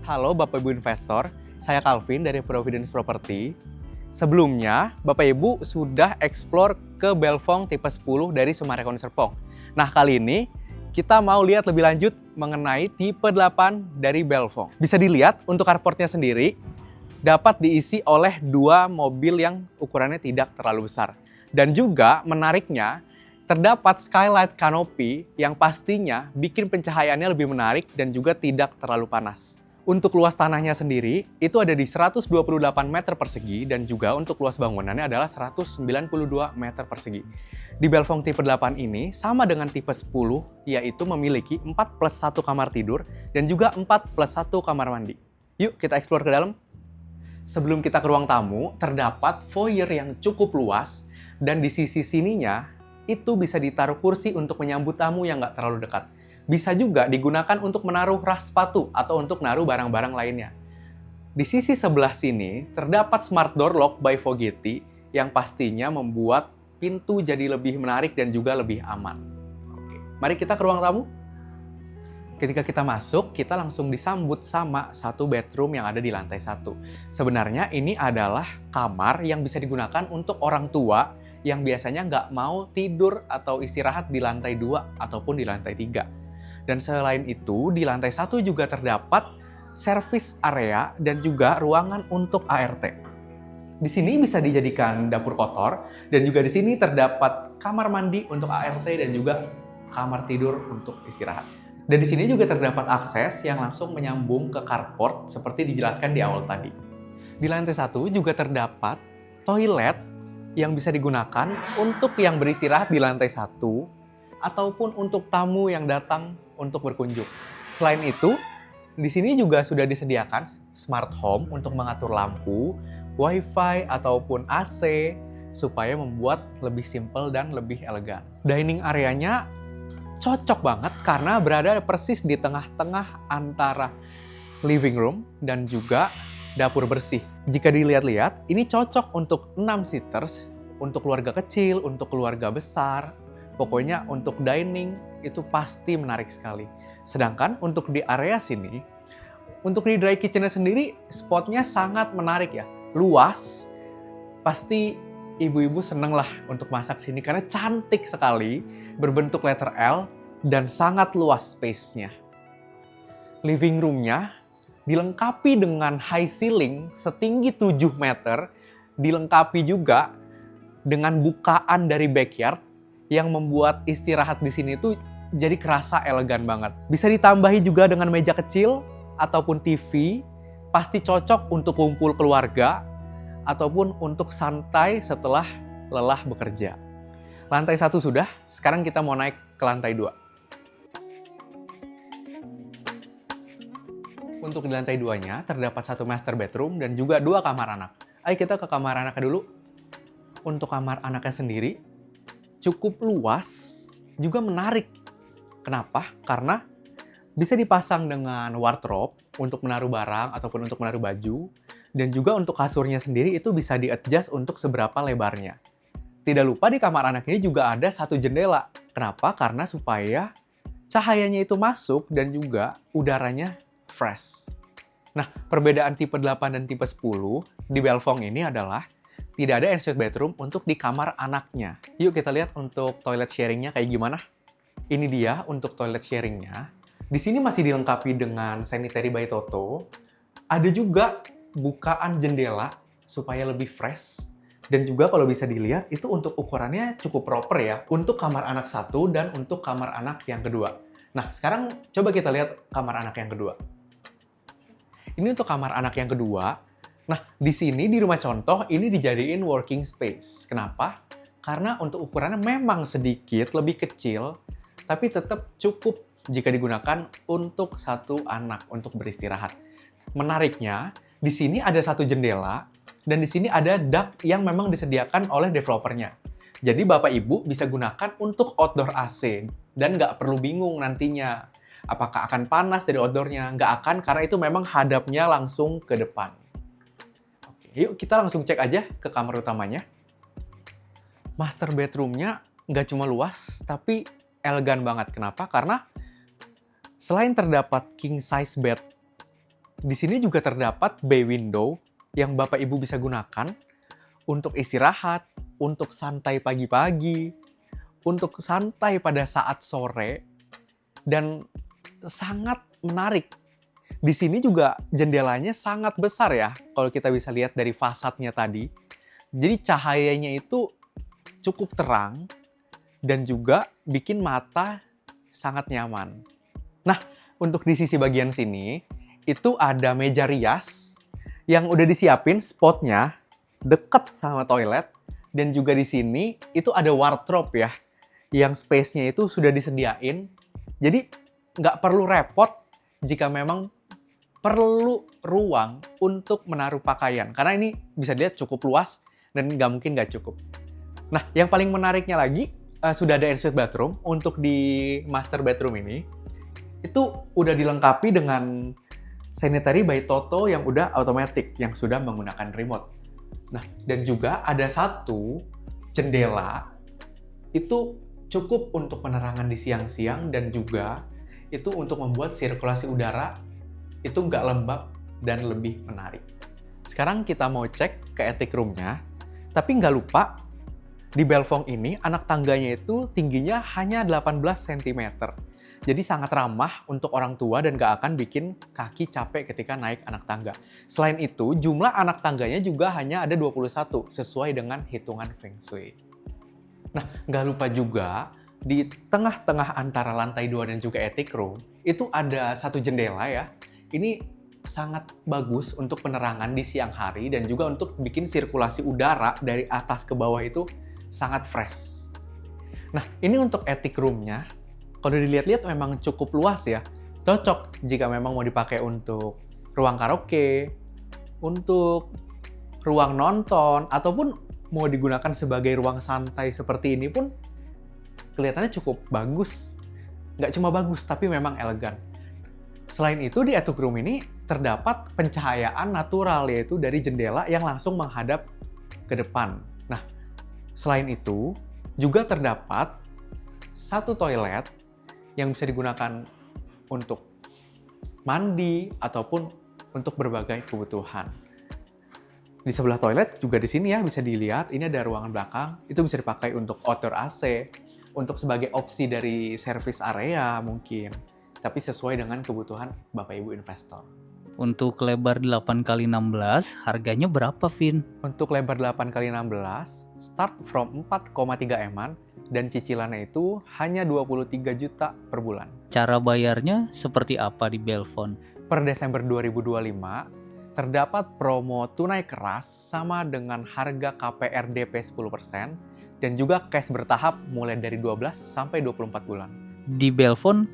Halo Bapak Ibu investor, saya Calvin dari Providence Property. Sebelumnya, Bapak Ibu sudah explore ke Belfong tipe 10 dari Sumarekon Serpong. Nah, kali ini kita mau lihat lebih lanjut mengenai tipe 8 dari Belfong. Bisa dilihat untuk carportnya sendiri dapat diisi oleh dua mobil yang ukurannya tidak terlalu besar. Dan juga menariknya, terdapat skylight canopy yang pastinya bikin pencahayaannya lebih menarik dan juga tidak terlalu panas. Untuk luas tanahnya sendiri, itu ada di 128 meter persegi dan juga untuk luas bangunannya adalah 192 meter persegi. Di Belfong tipe 8 ini sama dengan tipe 10, yaitu memiliki 4+1 kamar tidur dan juga 4+1 kamar mandi. Yuk kita explore ke dalam. Sebelum kita ke ruang tamu, terdapat foyer yang cukup luas dan di sisi sininya itu bisa ditaruh kursi untuk menyambut tamu yang nggak terlalu dekat. Bisa juga digunakan untuk menaruh rak sepatu atau untuk naruh barang-barang lainnya. Di sisi sebelah sini terdapat smart door lock by Fogetti yang pastinya membuat pintu jadi lebih menarik dan juga lebih aman. Oke, mari kita ke ruang tamu. Ketika kita masuk, kita langsung disambut sama satu bedroom yang ada di lantai 1. Sebenarnya ini adalah kamar yang bisa digunakan untuk orang tua yang biasanya nggak mau tidur atau istirahat di lantai 2 ataupun di lantai 3. Dan selain itu, di lantai 1 juga terdapat service area dan juga ruangan untuk ART. Di sini bisa dijadikan dapur kotor dan juga di sini terdapat kamar mandi untuk ART dan juga kamar tidur untuk istirahat. Dan di sini juga terdapat akses yang langsung menyambung ke carport seperti dijelaskan di awal tadi. Di lantai 1 juga terdapat toilet yang bisa digunakan untuk yang beristirahat di lantai 1 ataupun untuk tamu yang datang untuk berkunjung. Selain itu, di sini juga sudah disediakan smart home untuk mengatur lampu, wifi ataupun AC supaya membuat lebih simpel dan lebih elegan. Dining areanya cocok banget karena berada persis di tengah-tengah antara living room dan juga dapur bersih. Jika dilihat-lihat, ini cocok untuk 6 seaters, untuk keluarga kecil, untuk keluarga besar. Pokoknya untuk dining itu pasti menarik sekali. Sedangkan untuk di area sini, untuk di dry kitchen-nya sendiri, spotnya sangat menarik ya. Luas, pasti ibu-ibu seneng lah untuk masak sini karena cantik sekali, berbentuk letter L, dan sangat luas space-nya. Living room-nya dilengkapi dengan high ceiling setinggi 7 meter, dilengkapi juga dengan bukaan dari backyard yang membuat istirahat di sini tuh jadi kerasa elegan banget. Bisa ditambahi juga dengan meja kecil ataupun TV, pasti cocok untuk kumpul keluarga ataupun untuk santai setelah lelah bekerja. Lantai 1 sudah, sekarang kita mau naik ke lantai 2. Untuk di lantai 2-nya terdapat satu master bedroom dan juga 2 kamar anak. Ayo kita ke kamar anaknya dulu. Untuk kamar anaknya sendiri cukup luas, juga menarik. Kenapa? Karena bisa dipasang dengan wardrobe untuk menaruh barang ataupun untuk menaruh baju, dan juga untuk kasurnya sendiri itu bisa di-adjust untuk seberapa lebarnya. Tidak lupa di kamar anak ini juga ada satu jendela. Kenapa? Karena supaya cahayanya itu masuk dan juga udaranya fresh. Nah, perbedaan tipe 8 dan tipe 10 di Belfong ini adalah tidak ada ensuite bedroom untuk di kamar anaknya. Yuk kita lihat untuk toilet sharingnya kayak gimana. Ini dia untuk toilet sharingnya. Di sini masih dilengkapi dengan sanitary by Toto. Ada juga bukaan jendela supaya lebih fresh. Dan juga kalau bisa dilihat itu untuk ukurannya cukup proper ya. Untuk kamar anak 1 dan untuk kamar anak yang kedua. Nah sekarang coba kita lihat kamar anak yang kedua. Ini untuk kamar anak yang kedua. Nah, di sini di rumah contoh ini dijadiin working space. Kenapa? Karena untuk ukurannya memang sedikit lebih kecil, tapi tetap cukup jika digunakan untuk satu anak untuk beristirahat. Menariknya, di sini ada satu jendela dan di sini ada dak yang memang disediakan oleh developernya. Jadi Bapak Ibu bisa gunakan untuk outdoor AC dan nggak perlu bingung nantinya apakah akan panas dari outdoornya. Nggak akan karena itu memang hadapnya langsung ke depan. Yuk kita langsung cek aja ke kamar utamanya. Master bedroom-nya nggak cuma luas, tapi elegan banget. Kenapa? Karena selain terdapat king size bed di sini juga terdapat bay window yang Bapak Ibu bisa gunakan untuk istirahat, untuk santai pagi-pagi, untuk santai pada saat sore, dan sangat menarik. Di sini juga jendelanya sangat besar ya, kalau kita bisa lihat dari fasadnya tadi. Jadi cahayanya itu cukup terang dan juga bikin mata sangat nyaman. Nah, untuk di sisi bagian sini, itu ada meja rias yang udah disiapin spotnya dekat sama toilet. Dan juga di sini itu ada wardrobe ya, yang space-nya itu sudah disediain. Jadi nggak perlu repot jika memang perlu ruang untuk menaruh pakaian. Karena ini bisa dilihat cukup luas dan nggak mungkin nggak cukup. Nah, yang paling menariknya lagi, sudah ada ensuite bathroom. Untuk di master bedroom ini, itu udah dilengkapi dengan sanitary by Toto yang udah automatic, yang sudah menggunakan remote. Nah, dan juga ada satu jendela, itu cukup untuk penerangan di siang-siang dan juga itu untuk membuat sirkulasi udara itu nggak lembab dan lebih menarik. Sekarang kita mau cek ke attic room-nya, tapi nggak lupa di Belfong ini anak tangganya itu tingginya hanya 18 cm. Jadi sangat ramah untuk orang tua dan nggak akan bikin kaki capek ketika naik anak tangga. Selain itu, jumlah anak tangganya juga hanya ada 21 sesuai dengan hitungan Feng Shui. Nah, nggak lupa juga di tengah-tengah antara lantai 2 dan juga attic room itu ada satu jendela ya. Ini sangat bagus untuk penerangan di siang hari dan juga untuk bikin sirkulasi udara dari atas ke bawah itu sangat fresh. Nah, ini untuk attic room-nya, kalau dilihat-lihat memang cukup luas ya. Cocok jika memang mau dipakai untuk ruang karaoke, untuk ruang nonton, ataupun mau digunakan sebagai ruang santai seperti ini pun kelihatannya cukup bagus. Nggak cuma bagus, tapi memang elegan. Selain itu, di attic room ini terdapat pencahayaan natural, yaitu dari jendela yang langsung menghadap ke depan. Nah, selain itu, juga terdapat satu toilet yang bisa digunakan untuk mandi ataupun untuk berbagai kebutuhan. Di sebelah toilet juga di sini ya bisa dilihat, ini ada ruangan belakang, itu bisa dipakai untuk outdoor AC, untuk sebagai opsi dari service area mungkin. Tapi sesuai dengan kebutuhan Bapak Ibu investor. Untuk lebar 8x16, harganya berapa, Vin? Untuk lebar 8x16, start from 4,3 M-an, dan cicilannya itu hanya 23 juta per bulan. Cara bayarnya seperti apa di Belfont? Per Desember 2025, terdapat promo tunai keras sama dengan harga KPR DP 10%, dan juga cash bertahap mulai dari 12 sampai 24 bulan. Di Belfont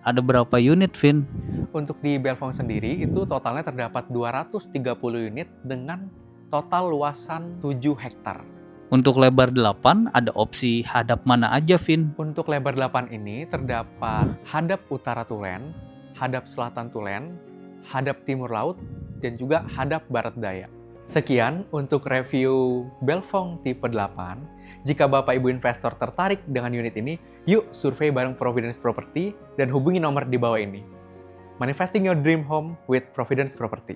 ada berapa unit, Vin? Untuk di Belfont sendiri, itu totalnya terdapat 230 unit dengan total luasan 7 hektar. Untuk lebar 8, ada opsi hadap mana aja, Vin? Untuk lebar 8 ini terdapat hadap utara tulen, hadap selatan tulen, hadap timur laut, dan juga hadap barat daya. Sekian untuk review Belfont tipe 8. Jika Bapak Ibu investor tertarik dengan unit ini, yuk survei bareng Providence Property dan hubungi nomor di bawah ini. Manifesting your dream home with Providence Property.